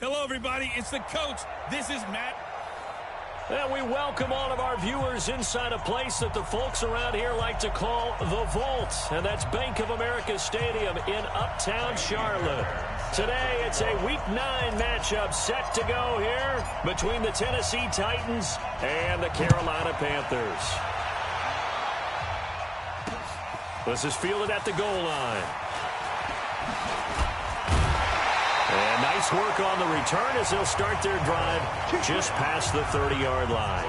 Hello, everybody. It's the coach. This is Matt. And we welcome all of our viewers inside a place that the folks around here like to call the Vault. And that's Bank of America Stadium in Uptown Charlotte. Today, it's a Week 9 matchup set to go here between the Tennessee Titans and the Carolina Panthers. This is fielded at the goal line. And nice work on the return as they'll start their drive just past the 30-yard line.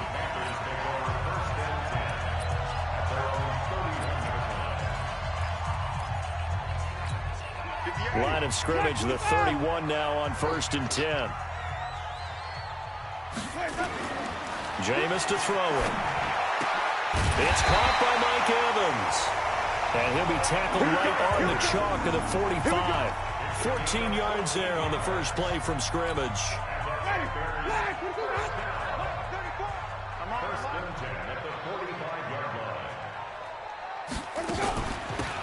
Line of scrimmage, the 31 now on 1st and 10. Jameis to throw it. It's caught by Mike Evans. And he'll be tackled right on the chalk of the 45. 14 yards there on the first play from scrimmage.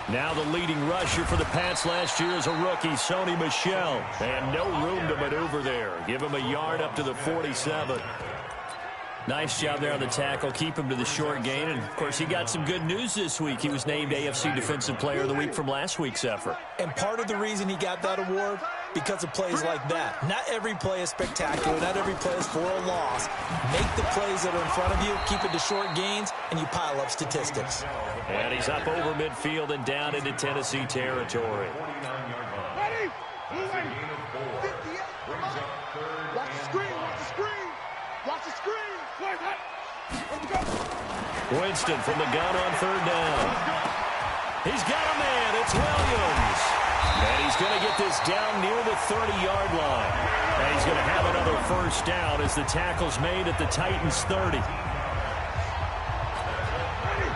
Now the leading rusher for the Pats last year is a rookie, Sony Michel. And no room to maneuver there. Give him a yard up to the 47. Nice job there on the tackle. Keep him to the short gain. And, of course, he got some good news this week. He was named AFC Defensive Player of the Week from last week's effort. And part of the reason he got that award, because of plays like that. Not every play is spectacular. Not every play is for a loss. Make the plays that are in front of you, keep it to short gains, and you pile up statistics. And he's up over midfield and down into Tennessee territory. Ready? Watch the screen. Watch the screen. Watch the screen. Winston from the gun on 3rd down. He's got a man. It's Williams. And he's going to get this down near the 30-yard line. And he's going to have another first down as the tackle's made at the Titans' 30.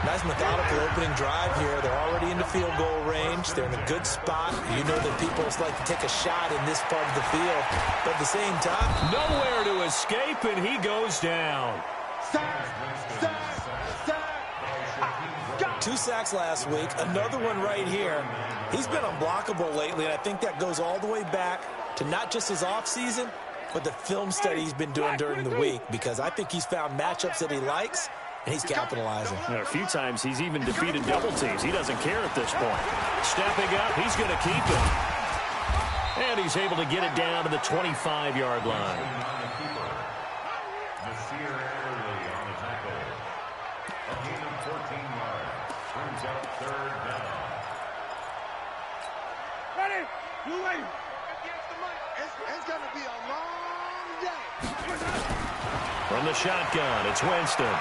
Nice methodical opening drive here. They're already in the field goal range. They're in a good spot. You know that people like to take a shot in this part of the field. But at the same time, nowhere to escape, and he goes down. Sack. 2 sacks last week. Another one right here. He's been unblockable lately, and I think that goes all the way back to not just his offseason, but the film study he's been doing during the week, because I think he's found matchups that he likes, and he's capitalizing. A few times he's even defeated double teams. He doesn't care at this point. Stepping up, he's going to keep it. And he's able to get it down to the 25-yard line. Ready? You wait. It's going to be a long day. From the shotgun, it's Winston.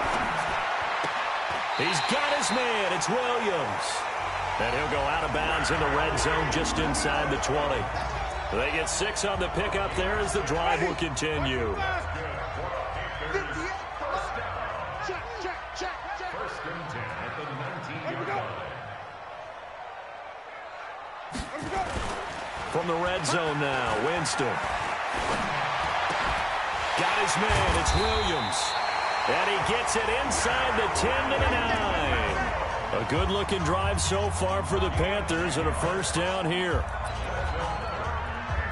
He's got his man. It's Williams. And he'll go out of bounds in the red zone just inside the 20. They get 6 on the pickup there as the drive will continue. Check. First and 10 at the 19-yard line. From the red zone now, Winston. Got his man, it's Williams. And he gets it inside the 10 to the 9. A good-looking drive so far for the Panthers and a first down here.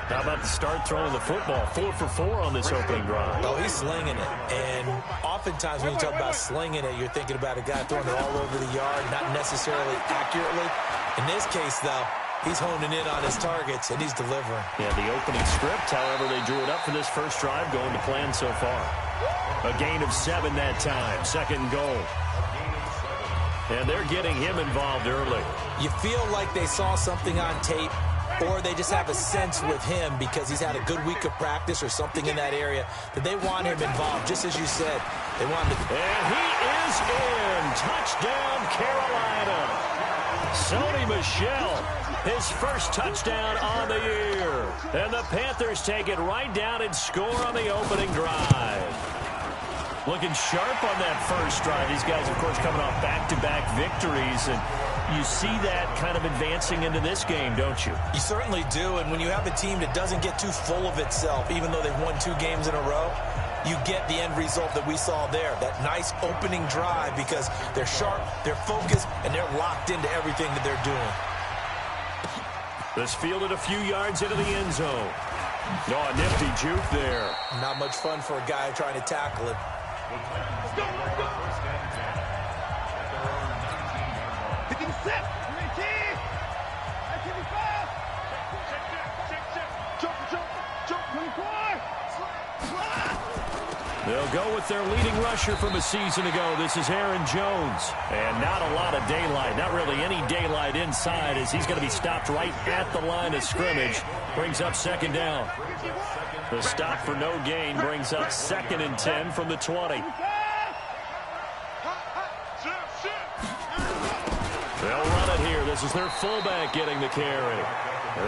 How about the start throwing the football? 4 for 4 on this opening drive. Oh, he's slinging it. And oftentimes when you talk about slinging it, you're thinking about a guy throwing it all over the yard, not necessarily accurately. In this case, though, he's honing in on his targets, and he's delivering. Yeah, the opening script, however, they drew it up for this first drive, going to plan so far. A gain of 7 that time, 2nd and goal. And they're getting him involved early. You feel like they saw something on tape, or they just have a sense with him because he's had a good week of practice or something in that area that they want him involved, just as you said. They want him to... And he is in. Touchdown, Carolina. Sony Michel, his first touchdown on the year. And the Panthers take it right down and score on the opening drive. Looking sharp on that first drive. These guys, of course, coming off back-to-back victories, and you see that kind of advancing into this game, don't you? You certainly do, and when you have a team that doesn't get too full of itself, even though they've won 2 games in a row, you get the end result that we saw there, that nice opening drive, because they're sharp, they're focused, and they're locked into everything that they're doing. This fielded a few yards into the end zone. No, a nifty juke there. Not much fun for a guy trying to tackle him. Let's go, let's go. Picking set. 18. 25. Jump. 24. They'll go with their leading rusher from a season ago. This is Aaron Jones. And not a lot of daylight. Not really any daylight inside as he's going to be stopped right at the line of scrimmage. Brings up second down. The stop for no gain brings up 2nd and 10 from the 20. They'll run it here. This is their fullback getting the carry.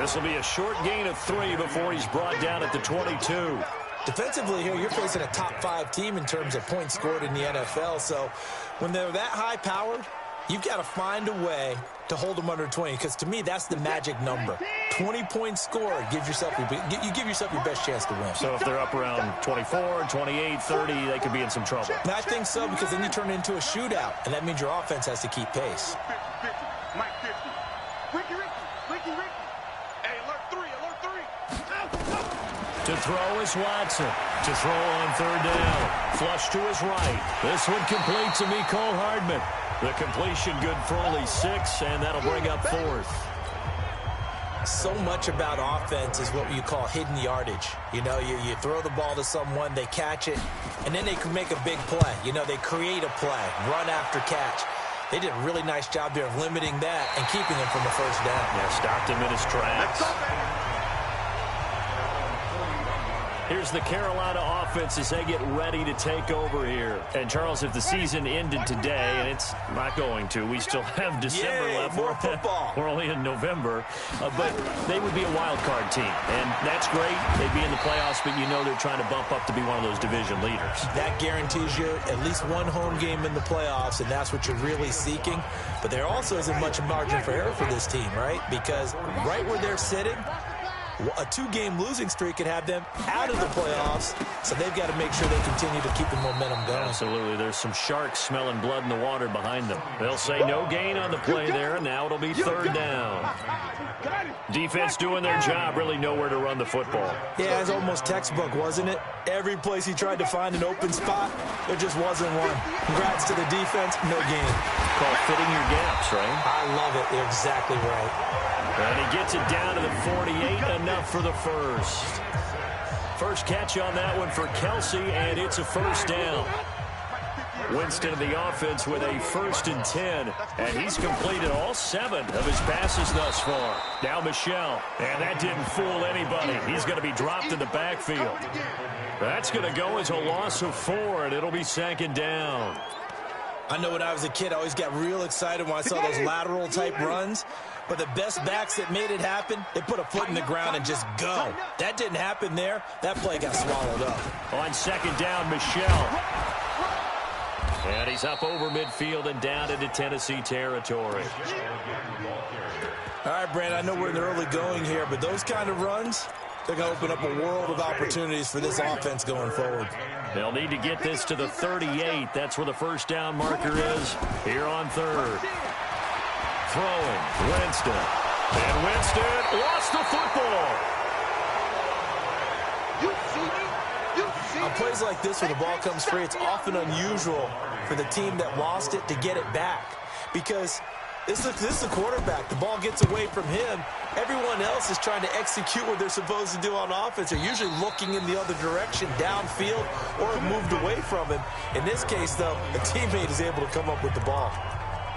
This will be a short gain of 3 before he's brought down at the 22. Defensively here, you're facing a top 5 team in terms of points scored in the NFL. So when they're that high-powered, you've got to find a way to hold them under 20, because to me, that's the magic number. 20 points scored, you give yourself your best chance to win. So if they're up around 24, 28, 30, they could be in some trouble. And I think so, because then you turn it into a shootout, and that means your offense has to keep pace. 50, Mike 50. Ricky. Hey, alert 3. To throw is Watson. To throw on 3rd down. Flush to his right. This one complete to Mecole Hardman. The completion good for only 6, and that'll bring up 4th. So much about offense is what you call hidden yardage. You know, you throw the ball to someone, they catch it, and then they can make a big play. You know, they create a play, run after catch. They did a really nice job there of limiting that and keeping him from a first down. Yeah, stopped him in his tracks. Here's the Carolina offense as they get ready to take over here. And, Charles, if the season ended today, and it's not going to, we still have December left. More football. We're only in November. But they would be a wild card team. And that's great. They'd be in the playoffs, but you know they're trying to bump up to be one of those division leaders. That guarantees you at least one home game in the playoffs, and that's what you're really seeking. But there also isn't much margin for error for this team, right? Because right where they're sitting, a 2-game losing streak could have them out of the playoffs, so they've got to make sure they continue to keep the momentum going. Absolutely. There's some sharks smelling blood in the water behind them. They'll say no gain on the play there, and now it'll be 3rd down. Defense doing their job, really nowhere to run the football. Yeah, it's almost textbook, wasn't it? Every place he tried to find an open spot, there just wasn't one. Congrats to the defense, no gain. Called fitting your gaps, right? I love it. You're exactly right. And he gets it down to the 48, enough for the first. First catch on that one for Kelsey, and it's a first down. Winston of the offense with a 1st and 10, and he's completed all 7 of his passes thus far. Now Michel, and that didn't fool anybody. He's going to be dropped in the backfield. That's going to go as a loss of 4, and it'll be 2nd down. I know when I was a kid, I always got real excited when I saw those lateral-type runs. But the best backs that made it happen, they put a foot in the ground and just go. That didn't happen there. That play got swallowed up. On 2nd down, Michel. And he's up over midfield and down into Tennessee territory. All right, Brandon, I know we're in the early going here, but those kind of runs, they're going to open up a world of opportunities for this offense going forward. They'll need to get this to the 38. That's where the first down marker is here on 3rd. Throwing, Winston. And Winston lost the football. On plays like this where the ball comes free, it's often unusual for the team that lost it to get it back. Because this is a quarterback. The ball gets away from him. Everyone else is trying to execute what they're supposed to do on offense. They're usually looking in the other direction, downfield, or have moved away from him. In this case, though, a teammate is able to come up with the ball.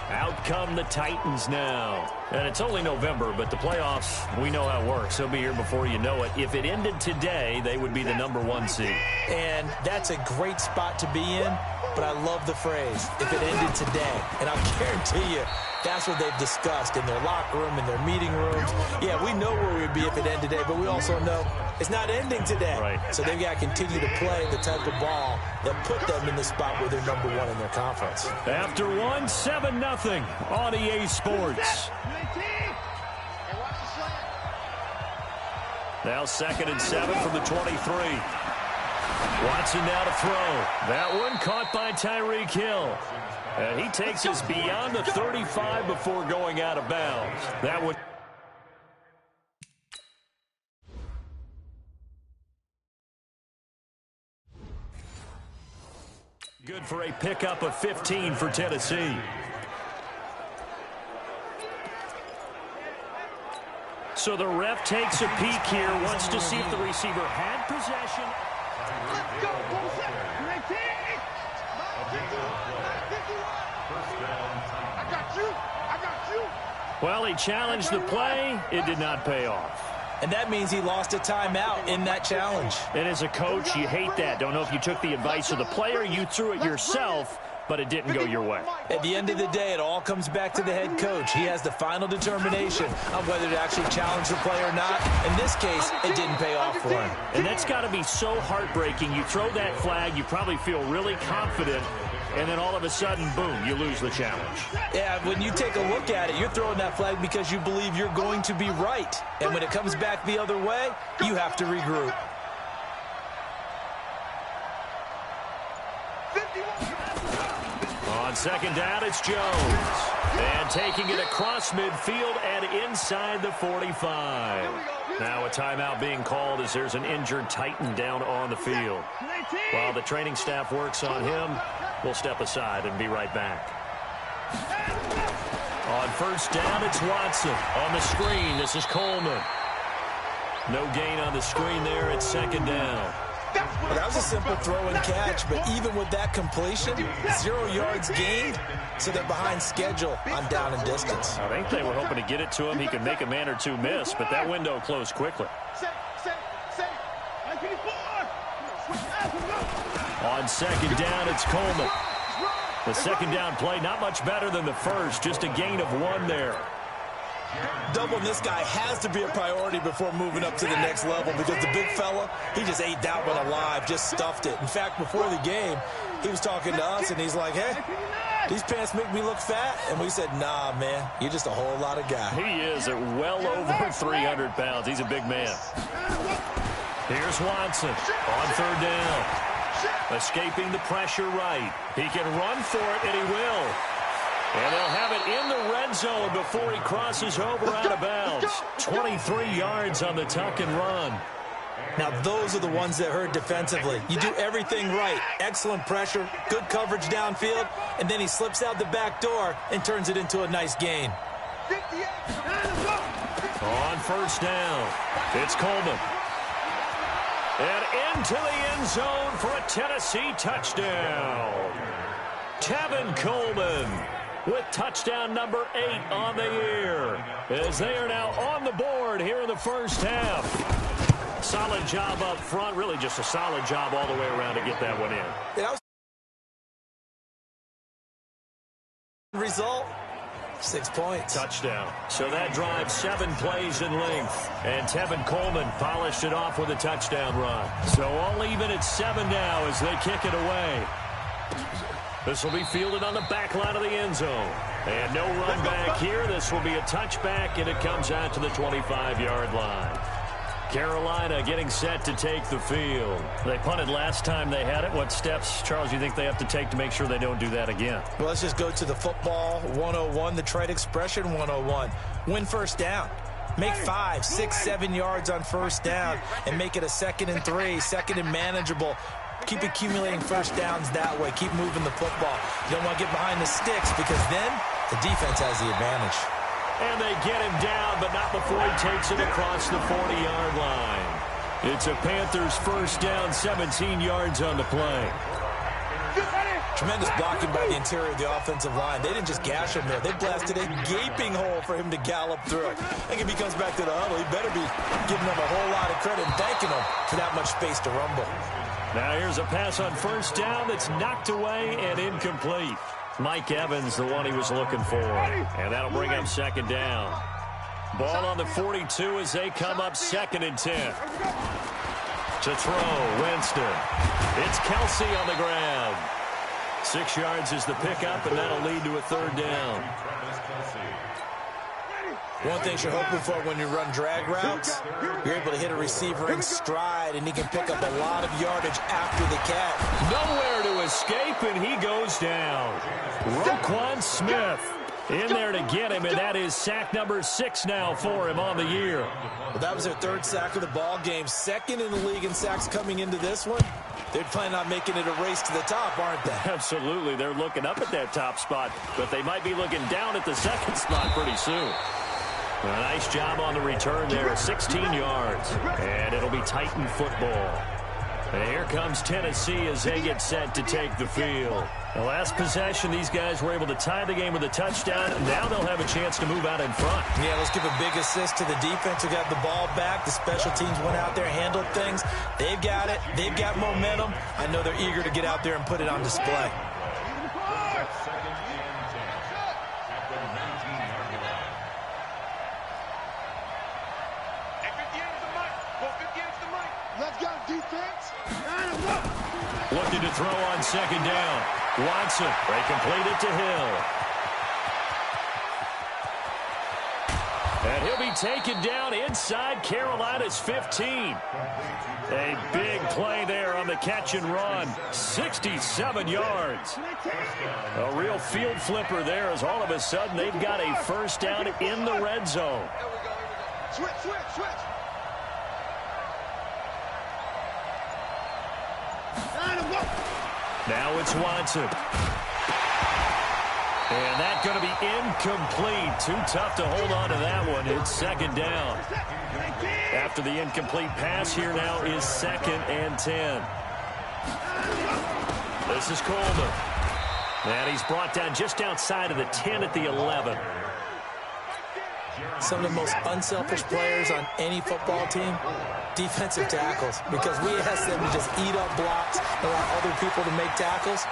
Out come the Titans now. And it's only November, but the playoffs, we know how it works. They'll be here before you know it. If it ended today, they would be the #1 seed. And that's a great spot to be in, but I love the phrase, if it ended today. And I'll guarantee you, that's what they've discussed in their locker room, in their meeting rooms. Yeah, we know where we'd be if it ended today, but we also know it's not ending today. Right. So they've got to continue to play the type of ball that put them in the spot where they're #1 in their conference. After one, 7-0 on EA Sports. Now 2nd and 7 from the 23. Watson now to throw. That one caught by Tyreek Hill. And he takes us beyond the 35 before going out of bounds. That would Good for a pickup of 15 for Tennessee. So the ref takes a peek here, wants to see if the receiver had possession. Let's go, I got you. Well, he challenged the play. It did not pay off. And that means he lost a timeout in that challenge. And as a coach, you hate that. Don't know if you took the advice of the player, you threw it yourself, but it didn't go your way. At the end of the day, it all comes back to the head coach. He has the final determination on whether to actually challenge the play or not. In this case, it didn't pay off for him. And that's got to be so heartbreaking. You throw that flag, you probably feel really confident, and then all of a sudden, boom, you lose the challenge. Yeah, when you take a look at it, you're throwing that flag because you believe you're going to be right. And when it comes back the other way, you have to regroup. On second down, it's Jones. And taking it across midfield and inside the 45. Now a timeout being called as there's an injured Titan down on the field. While the training staff works on him, we'll step aside and be right back. On first down, it's Watson. On the screen, this is Coleman. No gain on the screen there. It's second down. Well, that was a simple throw and catch, but even with that completion, 0 yards gained, so they're behind schedule on down and distance. I think they were hoping to get it to him. He could make a man or two miss, but that window closed quickly. On second down, it's Coleman. The second down play, not much better than the first, just a gain of 1 there. Doubling this guy has to be a priority before moving up to the next level because the big fella, he just ate that one alive, just stuffed it. In fact, before the game, he was talking to us, and he's like, hey, these pants make me look fat. And we said, nah, man, you're just a whole lot of guy. He is at well over 300 pounds. He's a big man. Here's Watson on third down. Escaping the pressure right. He can run for it, and he will. And they'll have it in the red zone before he crosses over out of bounds. 23 yards on the tuck and run. Now, those are the ones that hurt defensively. You do everything right. Excellent pressure, good coverage downfield, and then he slips out the back door and turns it into a nice gain. On first down, it's Coleman. And into the end zone for a Tennessee touchdown. Tevin Coleman with touchdown number 8 on the year, as they are now on the board here in the first half. Solid job up front, really just a solid job all the way around to get that one in. Result, 6 points. Touchdown. So that drives 7 plays in length, and Tevin Coleman polished it off with a touchdown run. So all even at 7 now as they kick it away. This will be fielded on the back line of the end zone. And no run back here. This will be a touchback, and it comes out to the 25-yard line. Carolina getting set to take the field. They punted last time they had it. What steps, Charles, you think they have to take to make sure they don't do that again? Well, let's just go to the football 101, the trade expression 101. Win first down. Make 5, 6, 7 yards on first down and make it a 2nd and 3, 2nd and manageable. Keep accumulating first downs that way. Keep moving the football. You don't want to get behind the sticks because then the defense has the advantage. And they get him down, but not before he takes it across the 40-yard line. It's a Panthers first down, 17 yards on the play. Tremendous blocking by the interior of the offensive line. They didn't just gash him there. They blasted a gaping hole for him to gallop through. I think if he comes back to the huddle, he better be giving them a whole lot of credit and thanking them for that much space to rumble. Now here's a pass on first down that's knocked away and incomplete. Mike Evans, the one he was looking for. And that'll bring up second down. Ball on the 42 as they come up 2nd and 10. To throw, Winston. It's Kelsey on the ground. 6 yards is the pickup, and that'll lead to a 3rd down. One thing you're hoping for when you run drag routes, you're able to hit a receiver in stride, and he can pick up a lot of yardage after the catch. Nowhere to escape, and he goes down. Roquan Smith In there to get him, and that is sack number 6 now for him on the year. Well, that was their 3rd sack of the ball game. 2nd in the league in sacks coming into this one. They're planning on making it a race to the top, aren't they? Absolutely. They're looking up at that top spot, but they might be looking down at the 2nd spot pretty soon. A nice job on the return there, 16 yards. And it'll be Titan football. And here comes Tennessee as they get set to take the field. The last possession, these guys were able to tie the game with a touchdown. Now they'll have a chance to move out in front. Yeah, let's give a big assist to the defense who got the ball back. The special teams went out there, handled things. They've got it. They've got momentum. I know they're eager to get out there and put it on display. Let's go, defense. Looking to throw on 2nd down. Watson, they complete it to Hill. And he'll be taken down inside Carolina's 15. A big play there on the catch and run. 67 yards. A real field flipper there as all of a sudden they've got a 1st down in the red zone. Switch. Now it's Watson. And that's going to be incomplete. Too tough to hold on to that one. It's 2nd down. After the incomplete pass, here now is 2nd and 10. This is Coleman. And he's brought down just outside of the 10 at the 11. Some of the most unselfish players on any football team, defensive tackles, because we ask them to just eat up blocks, allow other people to make tackles.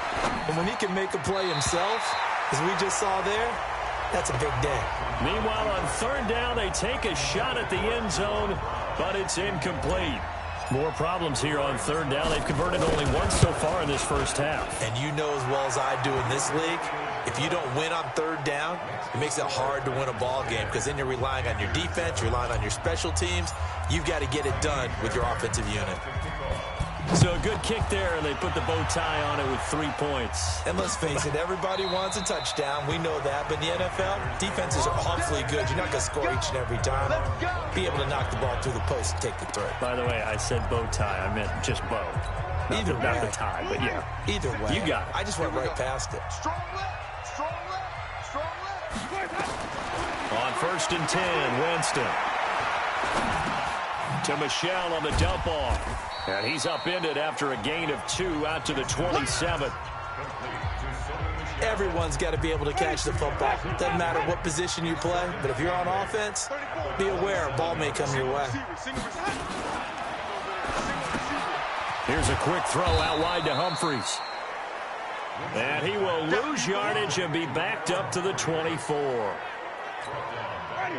And when he can make a play himself, as we just saw there, that's a big day. Meanwhile, on 3rd down, they take a shot at the end zone, but it's incomplete. More problems here on 3rd down. They've converted only once so far in this first half. And you know as well as I do in this league, if you don't win on 3rd down, it makes it hard to win a ball game because then you're relying on your defense, you're relying on your special teams. You've got to get it done with your offensive unit. So a good kick there, and they put the bow tie on it with 3 points. And let's face it, everybody wants a touchdown. We know that. But in the NFL, defenses are awfully good. You're not going to score each and every time. Be able to knock the ball through the post and take the throw. By the way, I said bow tie. I meant just bow. Not the tie, but yeah. Either way. You got it. I just went right past it. Strong left. On 1st and 10, Winston. To Michelle on the dump off. And he's upended after a gain of 2 out to the 27. Everyone's got to be able to catch the football. Doesn't matter what position you play, but if you're on offense, be aware a ball may come your way. Here's a quick throw out wide to Humphries. And he will lose yardage and be backed up to the 24.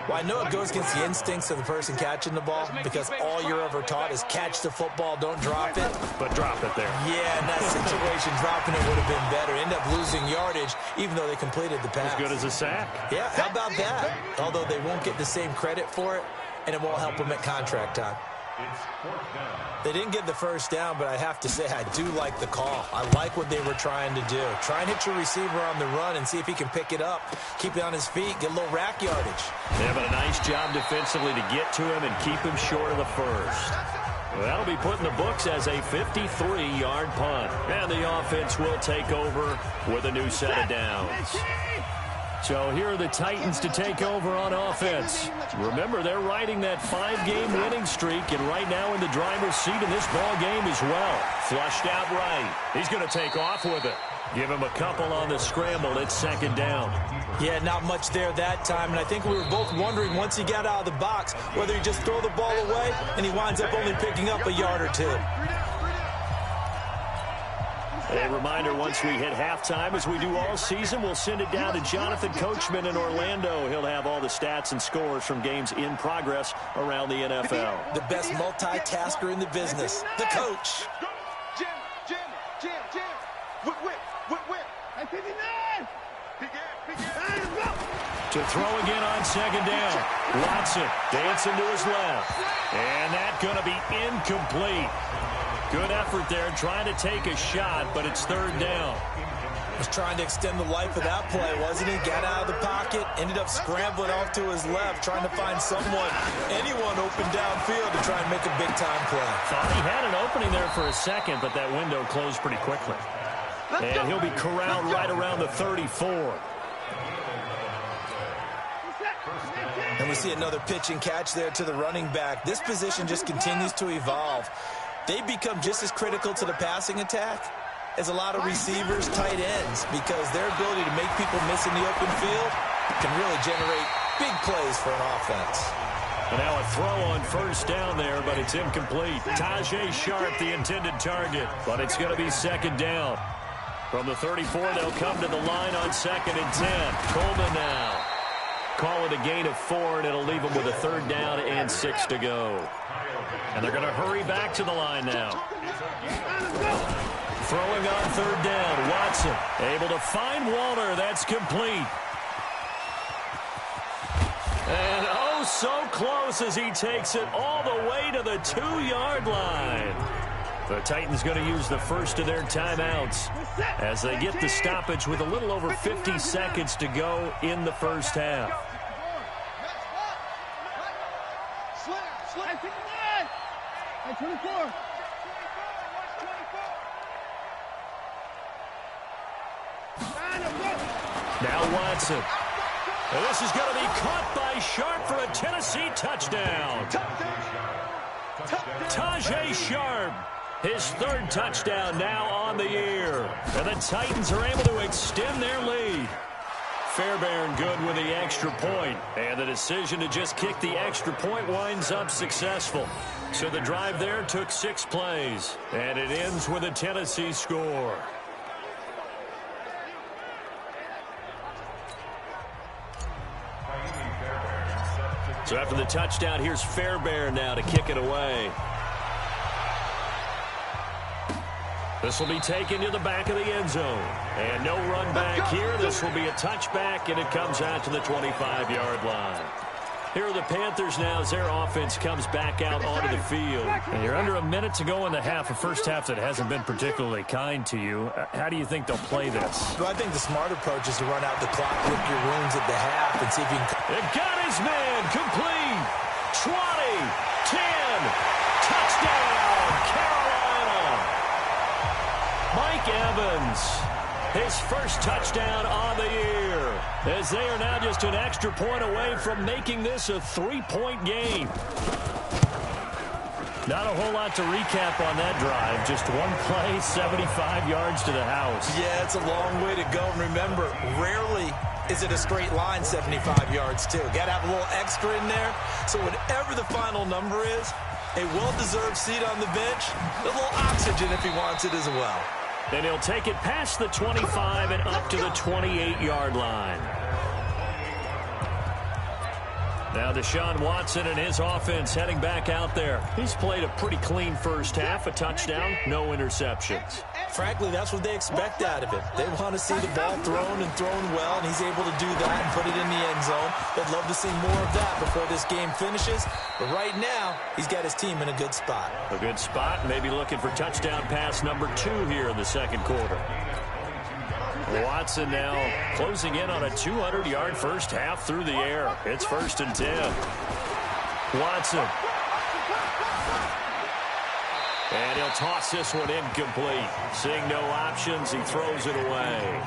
Well, I know it goes against the instincts of the person catching the ball because all you're ever taught is catch the football, don't drop it. But drop it there. Yeah, in that situation, dropping it would have been better. End up losing yardage even though they completed the pass. As good as a sack. Yeah, how about that? Although they won't get the same credit for it, and it won't help them at contract time. They didn't get the 1st down, but I have to say I do like the call. I like what they were trying to do. Try and hit your receiver on the run and see if he can pick it up. Keep it on his feet, get a little rack yardage. Yeah, but a nice job defensively to get to him and keep him short of the 1st. Well, that'll be put in the books as a 53-yard punt. And the offense will take over with a new set of downs. So here are the Titans to take over on offense. Remember, they're riding that 5-game winning streak, and right now in the driver's seat in this ball game as well. Flushed out right. He's going to take off with it. Give him a couple on the scramble. It's 2nd down. Yeah, not much there that time, and I think we were both wondering once he got out of the box whether he just throw the ball away, and he winds up only picking up a yard or 2. A reminder, once we hit halftime, as we do all season, we'll send it down to Jonathan Coachman in Orlando. He'll have all the stats and scores from games in progress around the NFL. The best multitasker in the business, the coach. To throw again on 2nd down. Watson dancing to his left. And that's going to be incomplete. Good effort there trying to take a shot, but it's 3rd down. Was trying to extend the life of that play, wasn't he? Got out of the pocket, ended up scrambling off to his left, trying to find anyone open downfield to try and make a big-time play. Thought he had an opening there for a second, but that window closed pretty quickly. And he'll be corralled right around the 34. And we see another pitch and catch there to the running back. This position just continues to evolve. They become just as critical to the passing attack as a lot of receivers, tight ends, because their ability to make people miss in the open field can really generate big plays for an offense. And now a throw on first down there, but it's incomplete. Tajay Sharp, the intended target, but it's going to be second down. From the 34, they'll come to the line on 2nd and 10. Coleman now. Call it a gain of 4, and it'll leave them with a 3rd down and 6 to go. And they're going to hurry back to the line now. Throwing on 3rd down, Watson able to find Walter. That's complete. And oh, so close as he takes it all the way to the 2-yard line. The Titans going to use the first of their timeouts as they get the stoppage with a little over 50 seconds to go in the first half. Now Watson. And this is going to be caught by Sharp for a Tennessee touchdown. Tajay Sharp, his 3rd touchdown now on the year. And the Titans are able to extend their lead. Fairbairn good with the extra point. And the decision to just kick the extra point winds up successful. So the drive there took 6 plays. And it ends with a Tennessee score. So after the touchdown, here's Fairbairn now to kick it away. This will be taken to the back of the end zone. And no run back here. This will be a touchback, and it comes out to the 25-yard line. Here are the Panthers now as their offense comes back out onto the field. And you're under a minute to go in the half, a first half that hasn't been particularly kind to you. How do you think they'll play this? Well, I think the smart approach is to run out the clock, lick your wounds at the half, and see if you can... It got his man, complete, 20, 10, touchdown, Carolina. Mike Evans, his first touchdown on the year, as they are now just an extra point away from making this a 3-point game. Not a whole lot to recap on that drive. Just one play, 75 yards to the house. Yeah, it's a long way to go. And remember, rarely is it a straight line 75 yards, too. Got to have a little extra in there. So whatever the final number is, a well-deserved seat on the bench, a little oxygen if he wants it as well. And he'll take it past the 25 and up to the 28-yard line. Now Deshaun Watson and his offense heading back out there. He's played a pretty clean first half, a touchdown, no interceptions. Frankly, that's what they expect out of him. They want to see the ball thrown and thrown well, and he's able to do that and put it in the end zone. They'd love to see more of that before this game finishes. But right now, he's got his team in a good spot. A good spot, maybe looking for touchdown pass number 2 here in the second quarter. Watson now closing in on a 200-yard first half through the air. It's 1st and 10. Watson. And he'll toss this one incomplete. Seeing no options, he throws it away.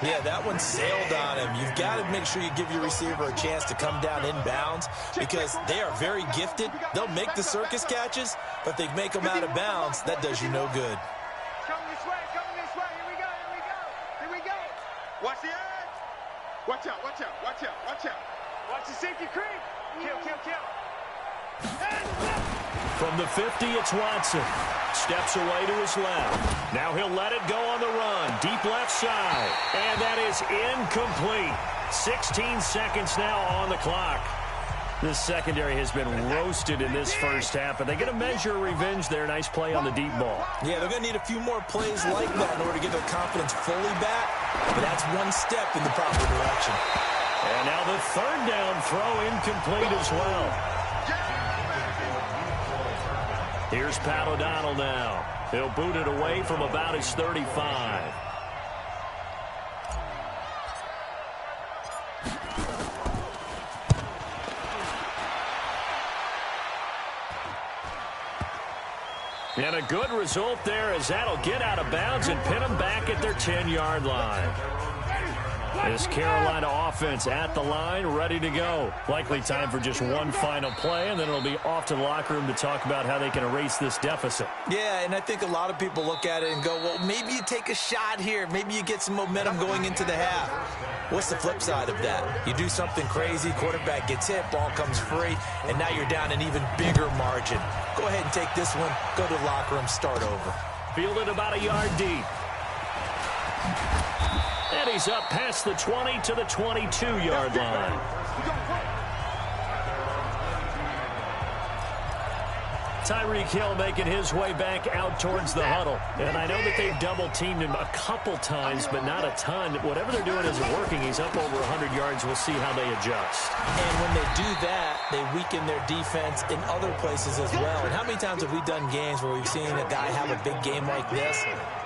Yeah, that one sailed on him. You've got to make sure you give your receiver a chance to come down inbounds because they are very gifted. They'll make the circus catches, but if they make them out of bounds, that does you no good. Come this way, here we go. Watch the edge. Watch out. Watch the safety creep. Kill. From the 50, it's Watson. Steps away to his left. Now he'll let it go on the run. Deep left side. And that is incomplete. 16 seconds now on the clock. This secondary has been roasted in this first half, but they get a measure of revenge there. Nice play on the deep ball. Yeah, they're going to need a few more plays like that in order to get their confidence fully back, but that's one step in the proper direction. And now the 3rd down throw incomplete as well. Here's Pat O'Donnell now. He'll boot it away from about his 35. And a good result there as that'll get out of bounds and pin them back at their 10-yard line. This Carolina offense at the line, ready to go. Likely time for just one final play, and then it'll be off to the locker room to talk about how they can erase this deficit. Yeah, and I think a lot of people look at it and go, well, maybe you take a shot here. Maybe you get some momentum going into the half. What's the flip side of that? You do something crazy, quarterback gets hit, ball comes free, and now you're down an even bigger margin. Go ahead and take this one, go to the locker room, start over. Fielded about a yard deep. And he's up past the 20 to the 22-yard line. Tyreek Hill making his way back out towards the huddle. And I know that they've double-teamed him a couple times, but not a ton. Whatever they're doing isn't working. He's up over 100 yards. We'll see how they adjust. And when they do that, they weaken their defense in other places as well. And how many times have we done games where we've seen a guy have a big game like this,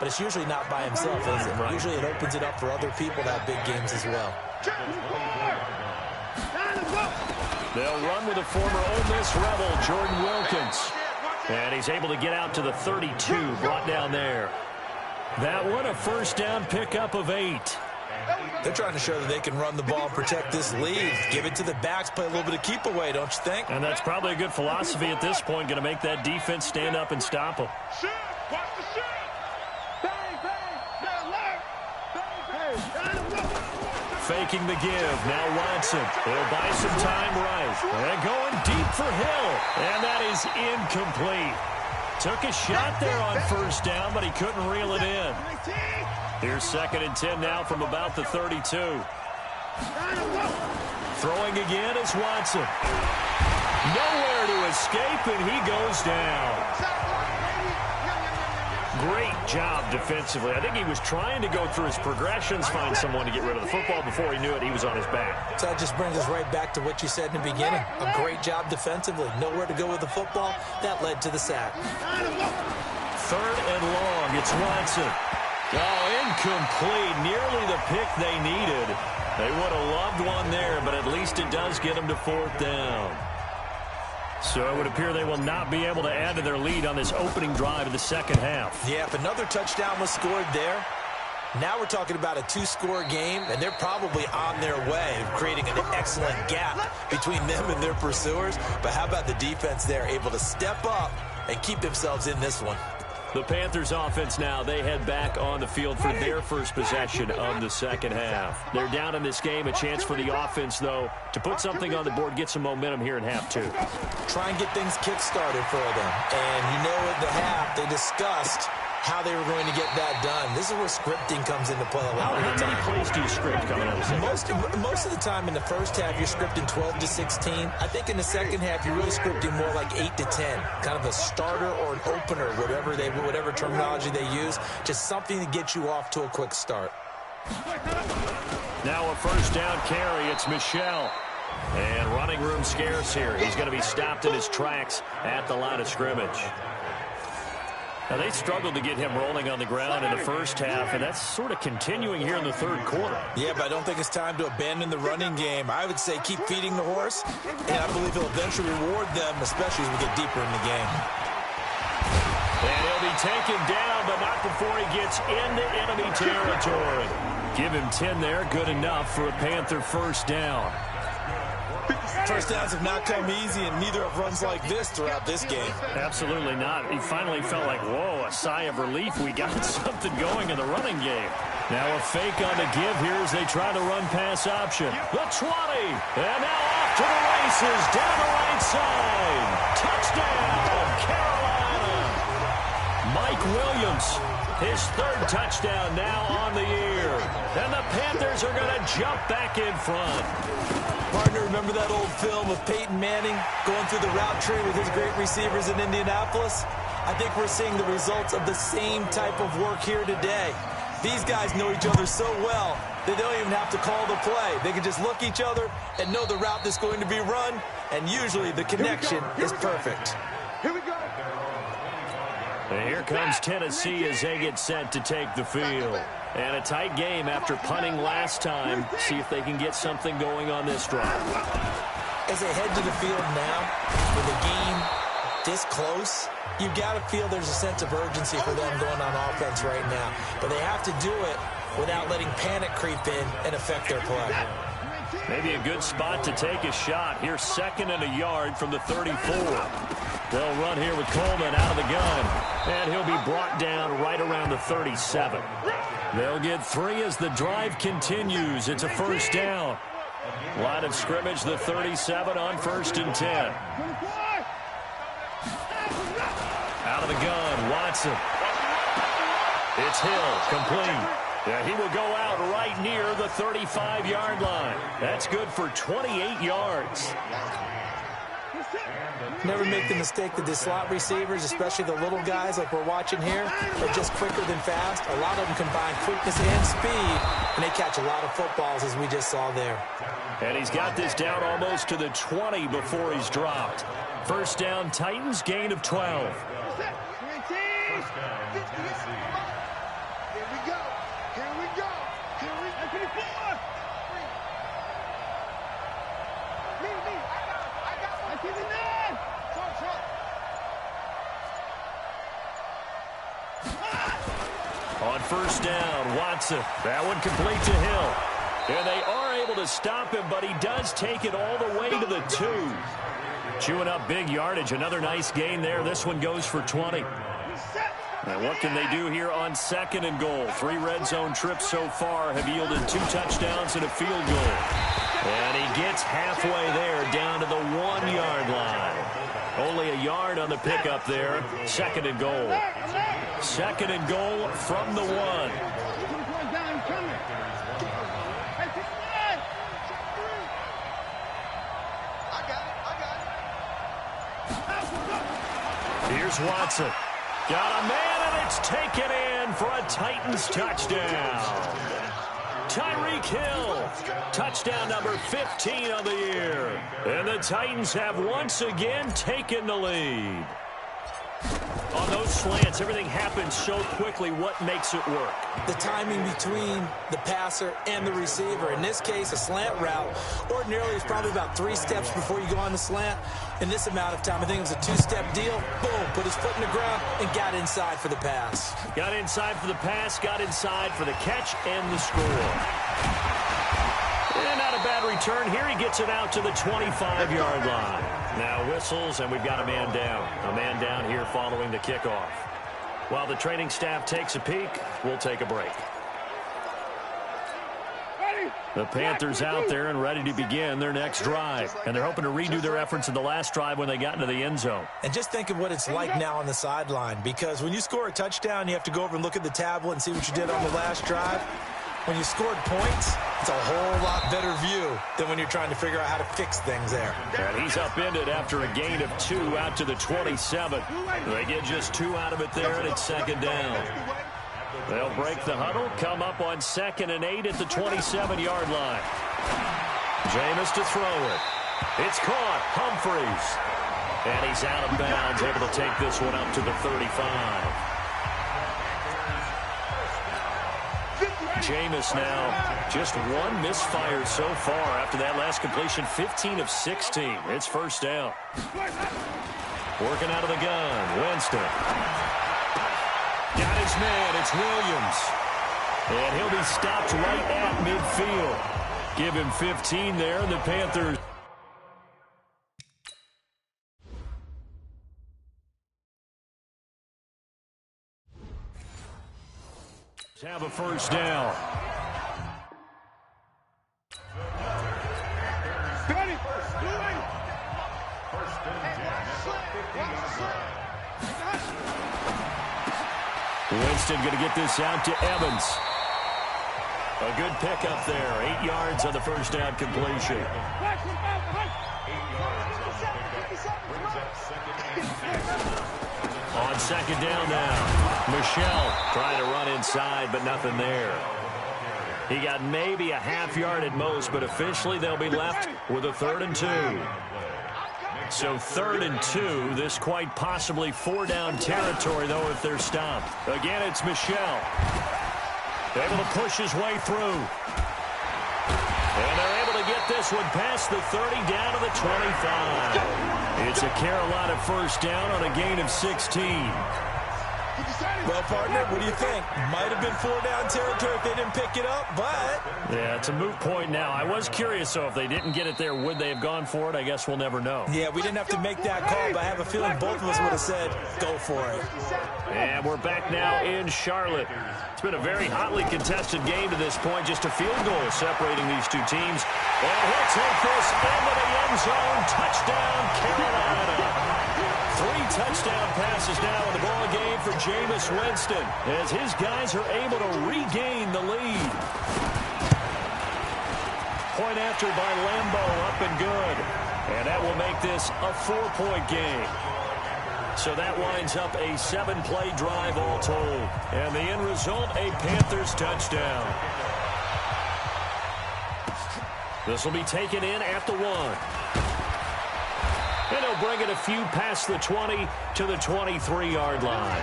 but it's usually not by himself, is it? Right. Usually it opens it up for other people to have big games as well. They'll run with a former Ole Miss Rebel, Jordan Wilkins. And he's able to get out to the 32, brought down there. That one, a first down pickup of 8. They're trying to show that they can run the ball and protect this lead. Give it to the backs, play a little bit of keep away, don't you think? And that's probably a good philosophy at this point, going to make that defense stand up and stop them. Watch the shoot! Bang, bang! Faking the give. Now Watson. He'll buy some time right. And going deep for Hill. And that is incomplete. Took a shot there on first down, but he couldn't reel it in. Here's 2nd and 10 now from about the 32. Throwing again is Watson. Nowhere to escape, and he goes down. Great job defensively. I think he was trying to go through his progressions, find someone to get rid of the football. Before he knew it, he was on his back. So that just brings us right back to what you said in the beginning. A great job defensively. Nowhere to go with the football. That led to the sack. 3rd and long. It's Watson. Oh, incomplete. Nearly the pick they needed. They would have loved one there, but at least it does get them to 4th down. So it would appear they will not be able to add to their lead on this opening drive of the second half. Yeah, if another touchdown was scored there, now we're talking about a 2-score game, and they're probably on their way of creating an excellent gap between them and their pursuers. But how about the defense there, able to step up and keep themselves in this one? The Panthers offense now, they head back on the field for their first possession of the second half. They're down in this game. A chance for the offense, though, to put something on the board, get some momentum here in half 2. Try and get things kick-started for them. And you know at the half, they discussed how they were going to get that done. This is where scripting comes into play a lot of the time. How many plays do you script coming out of the second half? Most of the time in the first half, you're scripting 12 to 16. I think in the second half, you're really scripting more like 8 to 10. Kind of a starter or an opener, whatever terminology they use. Just something to get you off to a quick start. Now a first down carry. It's Michel. And running room scarce here. He's going to be stopped in his tracks at the line of scrimmage. Now, they struggled to get him rolling on the ground in the first half, and that's sort of continuing here in the third quarter. Yeah, but I don't think it's time to abandon the running game. I would say keep feeding the horse, and I believe he'll eventually reward them, especially as we get deeper in the game. And he'll be taken down, but not before he gets into enemy territory. Give him 10 there, good enough for a Panther first down. First downs have not come easy, and neither have runs like this throughout this game. Absolutely not. He finally felt like, whoa, a sigh of relief. We got something going in the running game. Now a fake on the give here as they try to run pass option. The 20, and now off to the races, down the right side. Touchdown, Carolina. Mike Williams, his 3rd touchdown now on the year. And the Panthers are going to jump back in front. Partner, remember that old film of Peyton Manning going through the route tree with his great receivers in Indianapolis? I think we're seeing the results of the same type of work here today. These guys know each other so well that they don't even have to call the play. They can just look each other and know the route that's going to be run, and usually the connection is perfect. Here we go. And here comes Tennessee as they get set to take the field. And a tight game after punting last time. See if they can get something going on this drive. As they head to the field now, with the game this close, you've got to feel there's a sense of urgency for them going on offense right now. But they have to do it without letting panic creep in and affect their play. Maybe a good spot to take a shot. Here's 2nd and a yard from the 34. They'll run here with Coleman out of the gun. And he'll be brought down right around the 37. They'll get 3 as the drive continues. It's a first down. Line of scrimmage, the 37 on 1st and 10. Out of the gun, Watson. It's Hill, complete. Yeah, he will go out right near the 35-yard line. That's good for 28 yards. Never make the mistake that the slot receivers, especially the little guys like we're watching here, are just quicker than fast. A lot of them combine quickness and speed, and they catch a lot of footballs, as we just saw there. And he's got this down almost to the 20 before he's dropped. First down, Titans, gain of 12. On first down, Watson. That one complete to Hill. And they are able to stop him, but he does take it all the way to the 2. Chewing up big yardage. Another nice gain there. This one goes for 20. And what can they do here on 2nd and goal? 3 red zone trips so far have yielded 2 touchdowns and a field goal. And he gets halfway there, down to the 1-yard line. Only a yard on the pickup there. 2nd and goal. 2nd and goal from the 1. Here's Watson. Got a man, and it's taken in for a Titans touchdown. Tyreek Hill, touchdown number 15 of the year. And the Titans have once again taken the lead. On those slants, everything happens so quickly. What makes it work? The timing between the passer and the receiver. In this case, a slant route ordinarily is probably about 3 steps before you go on the slant. In this amount of time, I think it was a 2-step deal. Boom, put his foot in the ground and got inside for the pass. Got inside for the pass, got inside for the catch and the score. And not a bad return. Here he gets it out to the 25-yard line. Now whistles, and we've got a man down. A man down here following the kickoff. While the training staff takes a peek, we'll take a break. The Panthers out there and ready to begin their next drive. And they're hoping to redo their efforts in the last drive when they got into the end zone. And just think of what it's like now on the sideline. Because when you score a touchdown, you have to go over and look at the tablet and see what you did on the last drive. When you scored points, it's a whole lot better view than when you're trying to figure out how to fix things there. And he's upended after a gain of 2 out to the 27. They get just 2 out of it there, and it's 2nd down. They'll break the huddle, come up on 2nd and 8 at the 27-yard line. Jameis to throw it. It's caught. Humphreys. And he's out of bounds, able to take this one up to the 35. Jameis now just 1 misfire so far after that last completion, 15 of 16. It's first down. Working out of the gun, Winston. Got his man, it's Williams. And he'll be stopped right at midfield. Give him 15 there, and the Panthers have a first down. Winston going to get this out to Evans. A good pickup there. 8 yards on the first down completion. On 2nd down now, Michelle trying to run inside, but nothing there. He got maybe a half yard at most, but officially they'll be left with a 3rd and 2. So 3rd and 2, this quite possibly 4-down territory, though, if they're stopped. Again, it's Michelle. Able to push his way through. And they're able to get get this one past the 30 down to the 25. It's a Carolina first down on a gain of 16. Well, partner, what do you think? Might have been 4-down territory if they didn't pick it up, but... Yeah, it's a moot point now. I was curious, so if they didn't get it there, would they have gone for it? I guess we'll never know. Yeah, we didn't have to make that call, but I have a feeling both of us would have said, go for it. And we're back now in Charlotte. It's been a very hotly contested game to this point. Just a field goal separating these two teams. And he'll take this into the end zone. Touchdown, Carolina. 3 touchdown passes now in the ball game for Jameis Winston as his guys are able to regain the lead. Point after by Lambeau, up and good. And that will make this a 4-point game. So that winds up a 7-play drive all told. And the end result, a Panthers touchdown. This will be taken in at the 1. And he'll bring it a few past the 20 to the 23-yard line.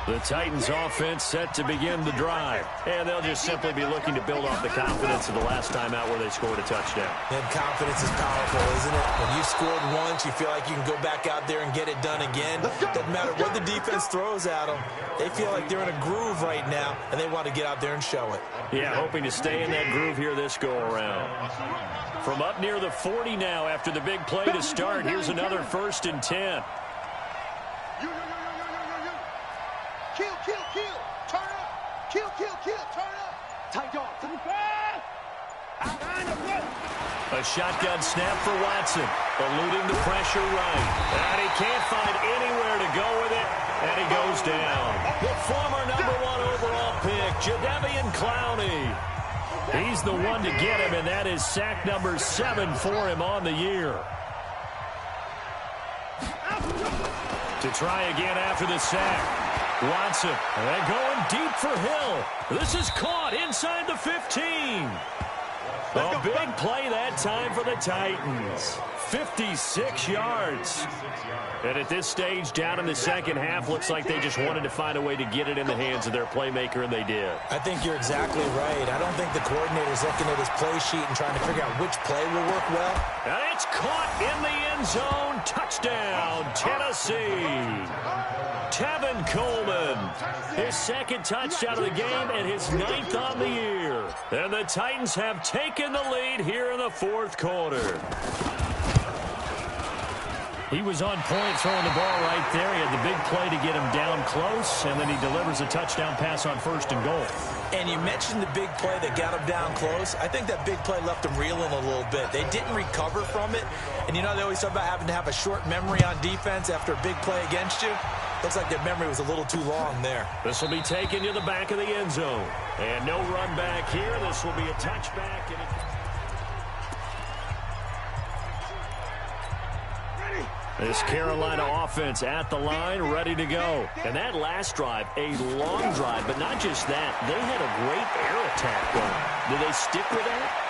The Titans offense set to begin the drive. And they'll just simply be looking to build off the confidence of the last time out where they scored a touchdown. And confidence is powerful, isn't it? When you scored once, you feel like you can go back out there and get it done again. Doesn't matter what the defense throws at them. They feel like they're in a groove right now, and they want to get out there and show it. Yeah, hoping to stay in that groove here this go-around. From up near the 40 now after the big play to start, here's another 1st and 10. Kill, kill, kill. Turn up. Kill, kill, kill. Turn up. Tight dog. To the pass. A shotgun snap for Watson. Eluding the pressure right. And he can't find anywhere to go with it. And he goes down. The former #1 overall pick, Jadeveon Clowney. He's the one to get him, and that is sack number 7 for him on the year. To try again after the sack. Watson, and going deep for Hill. This is caught inside the 15. A big play that time for the Titans. 56 yards. And at this stage, down in the second half, looks like they just wanted to find a way to get it in the hands of their playmaker, and they did. I think you're exactly right. I don't think the coordinator's looking at his play sheet and trying to figure out which play will work well. And it's caught in the end zone. Touchdown, Tennessee. Tevin Coleman, his 2nd touchdown of the game and his 9th on the year. And the Titans have taken the lead here in the 4th quarter. He was on point throwing the ball right there. He had the big play to get him down close, and then he delivers a touchdown pass on 1st and goal. And you mentioned the big play that got him down close. I think that big play left him reeling a little bit. They didn't recover from it. And you know, they always talk about having to have a short memory on defense after a big play against you. Looks like their memory was a little too long there. This will be taken to the back of the end zone. And no run back here. This will be a touchback. And this Carolina offense at the line, ready to go. And that last drive, a long drive, but not just that. They had a great air attack going. Do they stick with that?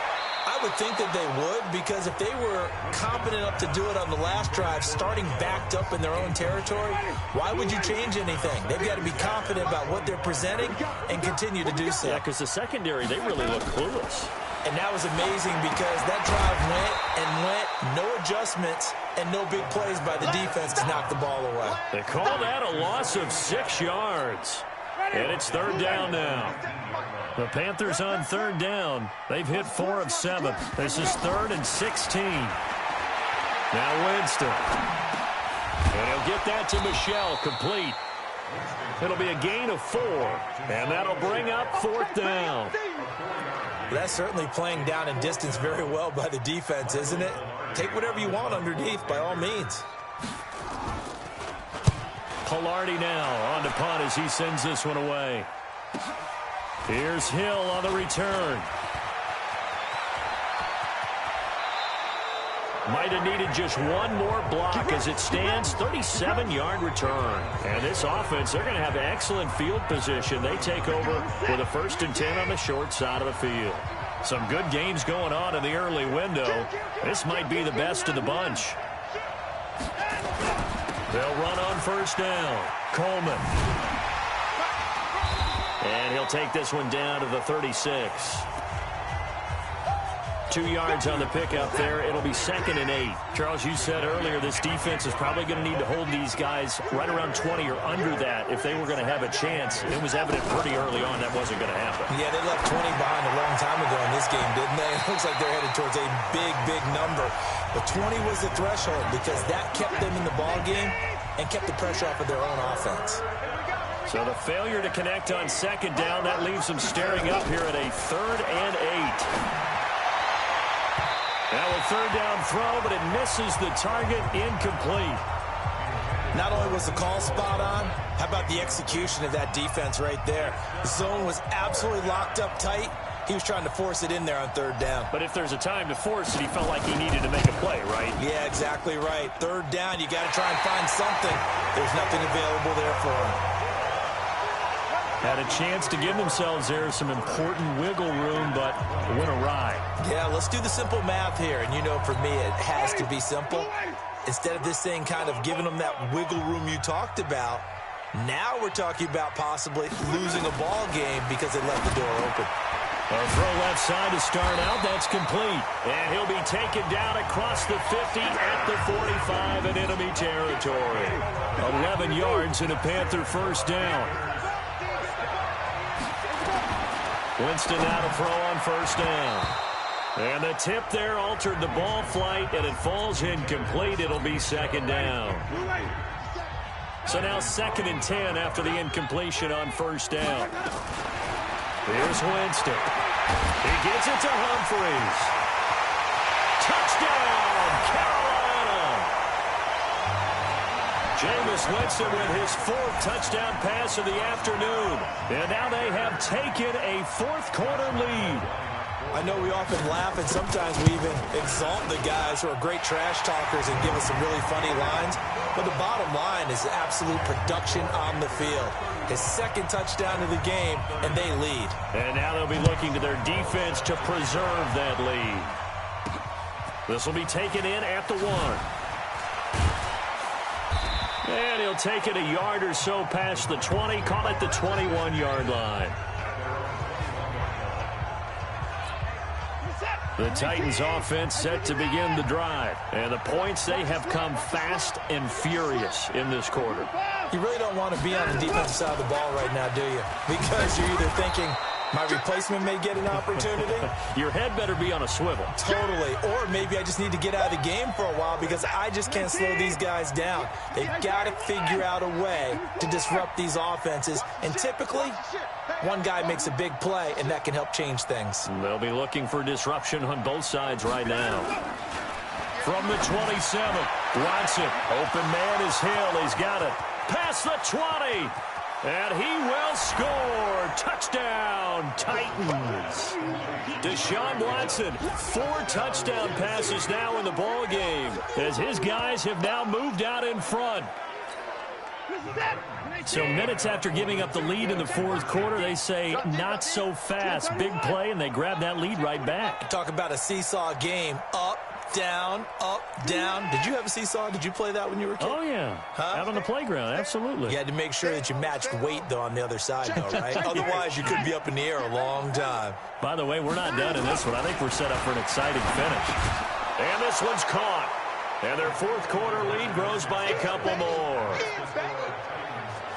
I would think that they would, because if they were competent enough to do it on the last drive, starting backed up in their own territory, why would you change anything? They've got to be confident about what they're presenting and continue to do so. Yeah, because the secondary, they really look clueless. And that was amazing because that drive went, no adjustments, and no big plays by the defense to knock the ball away. They call that a loss of 6 yards. And it's 3rd down now. The Panthers on 3rd down. They've hit 4 of 7. This is 3rd and 16. Now Winston. And he'll get that to Michel, complete. It'll be a gain of 4. And that'll bring up 4th down. That's certainly playing down in distance very well by the defense, isn't it? Take whatever you want underneath, by all means. Pilardi now on to punt as he sends this one away. Here's Hill on the return. Might have needed just one more block as it stands. 37-yard return. And this offense, they're going to have excellent field position. They take over with a 1st and 10 on the short side of the field. Some good games going on in the early window. This might be the best of the bunch. They'll run on 1st down. Coleman. And he'll take this one down to the 36. 2 yards on the pickup there. It'll be 2nd and 8. Charles, you said earlier this defense is probably going to need to hold these guys right around 20 or under that if they were going to have a chance. It was evident pretty early on that wasn't going to happen. Yeah, they left 20 behind a long time ago in this game, didn't they? It looks like they're headed towards a big, big number. But 20 was the threshold because that kept them in the ball game and kept the pressure off of their own offense. So the failure to connect on 2nd down, that leaves them staring up here at a 3rd and 8. Now a 3rd down throw, but it misses the target, incomplete. Not only was the call spot on, how about the execution of that defense right there? The zone was absolutely locked up tight. He was trying to force it in there on 3rd down. But if there's a time to force it, he felt like he needed to make a play, right? Yeah, exactly right. 3rd down, you got to try and find something. There's nothing available there for him. Had a chance to give themselves there some important wiggle room, but it went awry. Yeah, let's do the simple math here. And you know, for me, it has to be simple. Instead of this thing kind of giving them that wiggle room you talked about, now we're talking about possibly losing a ball game because they left the door open. A throw left side to start out. That's complete. And he'll be taken down across the 50 at the 45 in enemy territory. 11 yards and a Panther 1st down. Winston now to throw on 1st down. And the tip there altered the ball flight, and it falls incomplete. It'll be 2nd down. So now 2nd and 10 after the incompletion on 1st down. Here's Winston. He gets it to Humphries. Touchdown, Carolina! Jameis Winston with his 4th touchdown pass of the afternoon. And now they have taken a 4th quarter lead. I know we often laugh and sometimes we even exalt the guys who are great trash talkers and give us some really funny lines. But the bottom line is absolute production on the field. His 2nd touchdown of the game, and they lead. And now they'll be looking to their defense to preserve that lead. This will be taken in at the 1. And he'll take it a yard or so past the 20, call it the 21-yard line. The Titans offense set to begin the drive. And the points, they have come fast and furious in this quarter. You really don't want to be on the defensive side of the ball right now, do you? Because you're either thinking, my replacement may get an opportunity. Your head better be on a swivel. Totally. Or maybe I just need to get out of the game for a while because I just can't slow these guys down. They've got to figure out a way to disrupt these offenses. And typically, one guy makes a big play, and that can help change things. They'll be looking for disruption on both sides right now. From the 27, Watson. Open man is Hill. He's got it. Past the 20. And he will score. Touchdown, Titans. Deshaun Watson, 4 touchdown passes now in the ball game as his guys have now moved out in front. So minutes after giving up the lead in the 4th quarter, they say not so fast. Big play, and they grab that lead right back. Talk about a seesaw game. Up, down, up, down. Did you have a seesaw? Did you play that when you were a kid? Oh, yeah. Huh? Out on the playground, absolutely. You had to make sure that you matched weight, though, on the other side, though, right? Otherwise, you could be up in the air a long time. By the way, we're not done in this one. I think we're set up for an exciting finish. And this one's caught. And their 4th quarter lead grows by a couple more.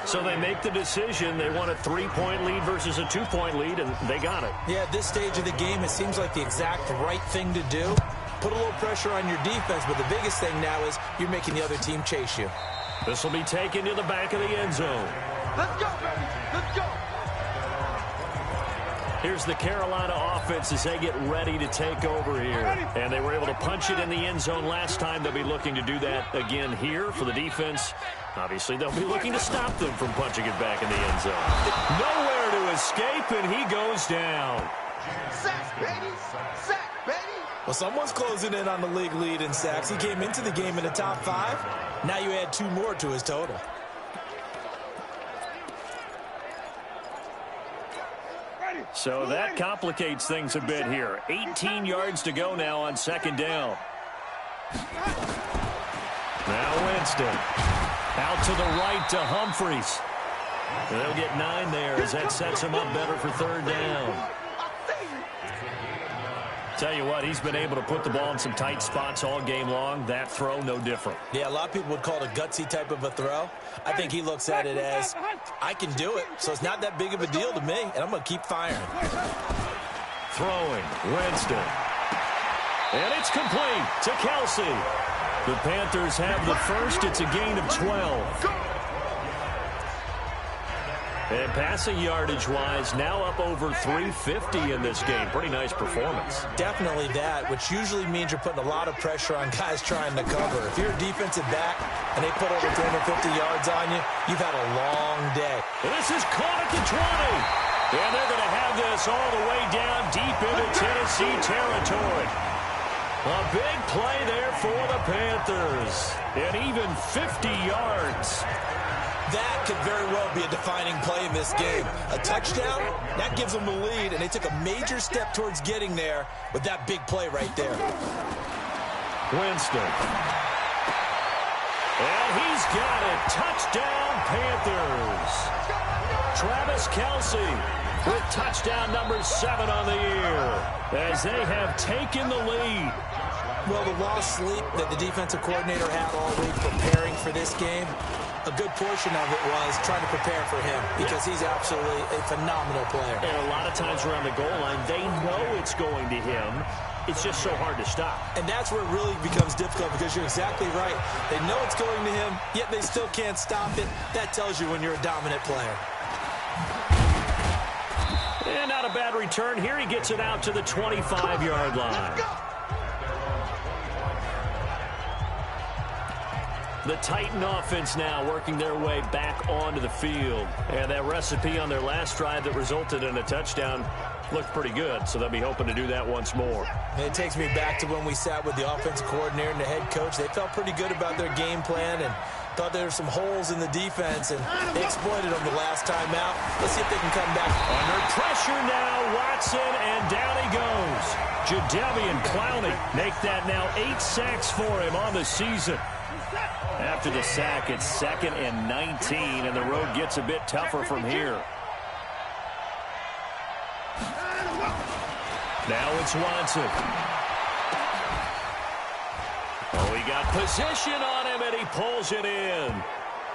So they make the decision. They want a 3-point lead versus a 2-point lead, and they got it. Yeah, at this stage of the game, it seems like the exact right thing to do. Put a little pressure on your defense, but the biggest thing now is you're making the other team chase you. This will be taken to the back of the end zone. Let's go, baby. Let's go. Here's the Carolina offense as they get ready to take over here. And they were able to punch it in the end zone last time. They'll be looking to do that again here for the defense. Obviously, they'll be looking to stop them from punching it back in the end zone. Nowhere to escape, and he goes down. Sack, baby. Sack, baby. Well, someone's closing in on the league lead in sacks. He came into the game in the top 5. Now you add 2 more to his total. So that complicates things a bit here. 18 yards to go now on 2nd down. Now Winston. Out to the right to Humphries. They'll get 9 there as that sets him up better for third down. Tell you what, he's been able to put the ball in some tight spots all game long. That throw, no different. Yeah, a lot of people would call it a gutsy type of a throw. I think he looks at it as, I can do it, so it's not that big of a deal to me, and I'm going to keep firing. Throwing, Winston. And it's complete to Kelsey. The Panthers have the first. It's a gain of 12. And passing yardage-wise, now up over 350 in this game. Pretty nice performance. Definitely that, which usually means you're putting a lot of pressure on guys trying to cover. If you're a defensive back and they put over 350 yards on you, you've had a long day. And this is caught at the 20. And they're going to have this all the way down deep into Tennessee territory. A big play there for the Panthers. And even 50 yards. That could very well be a defining play in this game. A touchdown, that gives them the lead, and they took a major step towards getting there with that big play right there. Winston. And he's got it. Touchdown, Panthers. Travis Kelsey with touchdown number 7 on the year as they have taken the lead. Well, the lost sleep that the defensive coordinator had all week preparing for this game, a good portion of it was trying to prepare for him because he's absolutely a phenomenal player. And a lot of times around the goal line, they know it's going to him. It's just so hard to stop. And that's where it really becomes difficult because you're exactly right. They know it's going to him, yet they still can't stop it. That tells you when you're a dominant player. And not a bad return. Here he gets it out to the 25-yard line. The Titan offense now working their way back onto the field. And that recipe on their last drive that resulted in a touchdown looked pretty good, so they'll be hoping to do that once more. And it takes me back to when we sat with the offensive coordinator and the head coach. They felt pretty good about their game plan and thought there were some holes in the defense, and they exploited them the last time out. Let's see if they can come back. Under pressure now, Watson, and down he goes. Jadeveon Clowney make that now 8 sacks for him on the season. After the sack, it's 2nd and 19, and the road gets a bit tougher from here. Now it's Watson. Oh, he got position on him, and he pulls it in.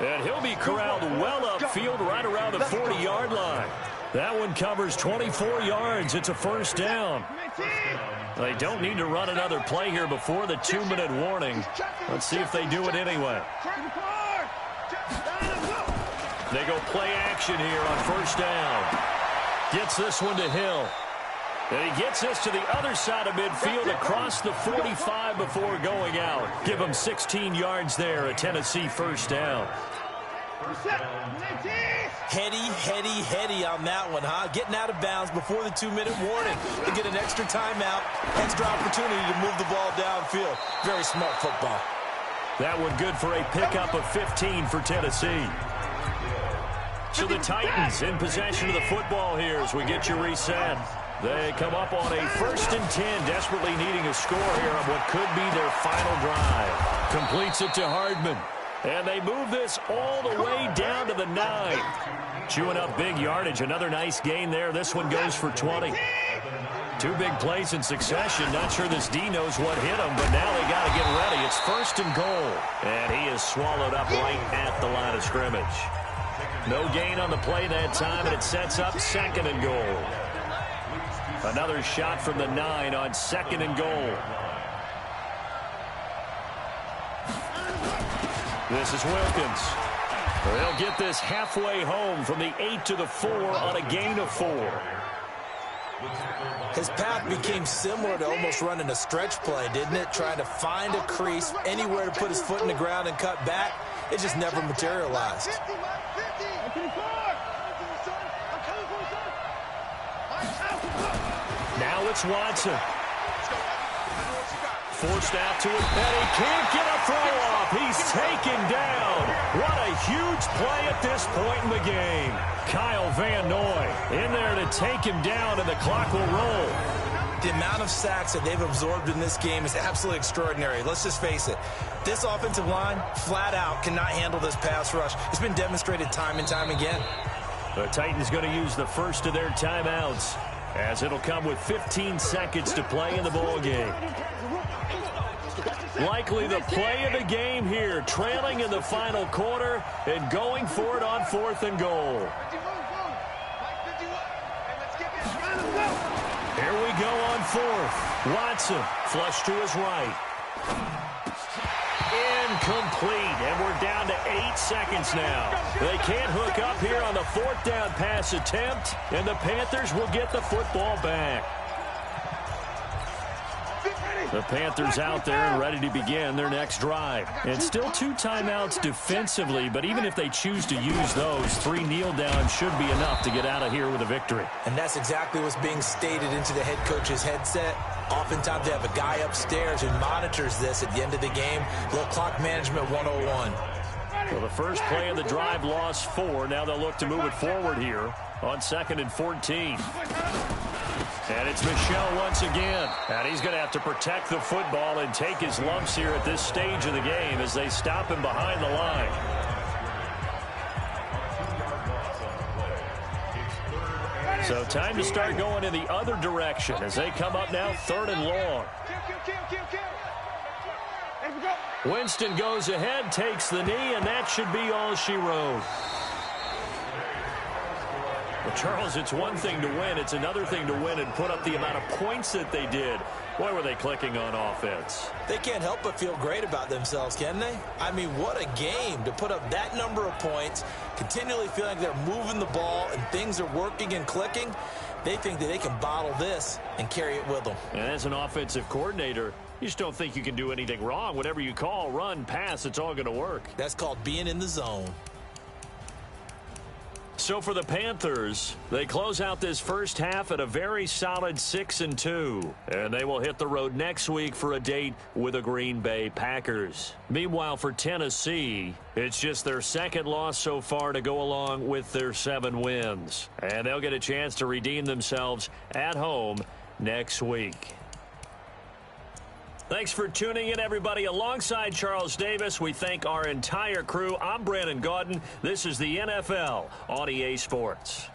And he'll be corralled well upfield right around the 40-yard line. That one covers 24 yards. It's a first down. They don't need to run another play here before the 2-minute warning. Let's see if they do it anyway. They go play action here on first down. Gets this one to Hill. And he gets this to the other side of midfield across the 45 before going out. Give him 16 yards there, a Tennessee first down. Heady on that one, huh? Getting out of bounds before the 2-minute warning to get an extra timeout, extra opportunity to move the ball downfield. Very smart football. That one good for a pickup of 15 for Tennessee. So the Titans in possession of the football here as we get you reset. They come up on a 1st and 10, desperately needing a score here on what could be their final drive. Completes it to Hardman. And they move this all the way down to the 9. Chewing up big yardage. Another nice gain there. This one goes for 20. 2 big plays in succession. Not sure this D knows what hit him, but now they got to get ready. It's 1st and goal. And he is swallowed up right at the line of scrimmage. No gain on the play that time, and it sets up 2nd and goal. Another shot from the 9 on 2nd and goal. This is Wilkins. They'll get this halfway home from the 8 to the 4 on a gain of 4. His path became similar to almost running a stretch play, didn't it? Trying to find a crease, anywhere to put his foot in the ground and cut back. It just never materialized. Now it's Watson. Forced out to it, and he can't get a throw off. He's taken down. What a huge play at this point in the game. Kyle Van Noy in there to take him down, and the clock will roll. The amount of sacks that they've absorbed in this game is absolutely extraordinary. Let's just face it. This offensive line, flat out, cannot handle this pass rush. It's been demonstrated time and time again. The Titans going to use the first of their timeouts, as it'll come with 15 seconds to play in the ball game. Likely the play of the game here, trailing in the final quarter and going for it on 4th and goal. Here we go on 4th. Watson, flush to his right. Incomplete, and we're down to 8 seconds now. They can't hook up here on the 4th down pass attempt, and the Panthers will get the football back. The Panthers out there and ready to begin their next drive. And still 2 timeouts defensively, but even if they choose to use those, 3 kneel downs should be enough to get out of here with a victory. And that's exactly what's being stated into the head coach's headset. Oftentimes they have a guy upstairs who monitors this at the end of the game. Little clock management 101. Well, the first play of the drive lost 4. Now they'll look to move it forward here on 2nd and 14. And it's Michel once again. And he's going to have to protect the football and take his lumps here at this stage of the game as they stop him behind the line. So time to start going in the other direction as they come up now 3rd and long. Winston goes ahead, takes the knee, and that should be all she wrote. Well, Charles, it's one thing to win. It's another thing to win and put up the amount of points that they did. Boy, were they clicking on offense. They can't help but feel great about themselves, can they? I mean, what a game to put up that number of points, continually feeling like they're moving the ball and things are working and clicking. They think that they can bottle this and carry it with them. And as an offensive coordinator, you just don't think you can do anything wrong. Whatever you call, run, pass, it's all going to work. That's called being in the zone. So for the Panthers, they close out this first half at a very solid 6-2. And they will hit the road next week for a date with the Green Bay Packers. Meanwhile, for Tennessee, it's just their 2nd loss so far to go along with their 7 wins. And they'll get a chance to redeem themselves at home next week. Thanks for tuning in, everybody. Alongside Charles Davis, we thank our entire crew. I'm Brandon Gaudin. This is the NFL on EA Sports.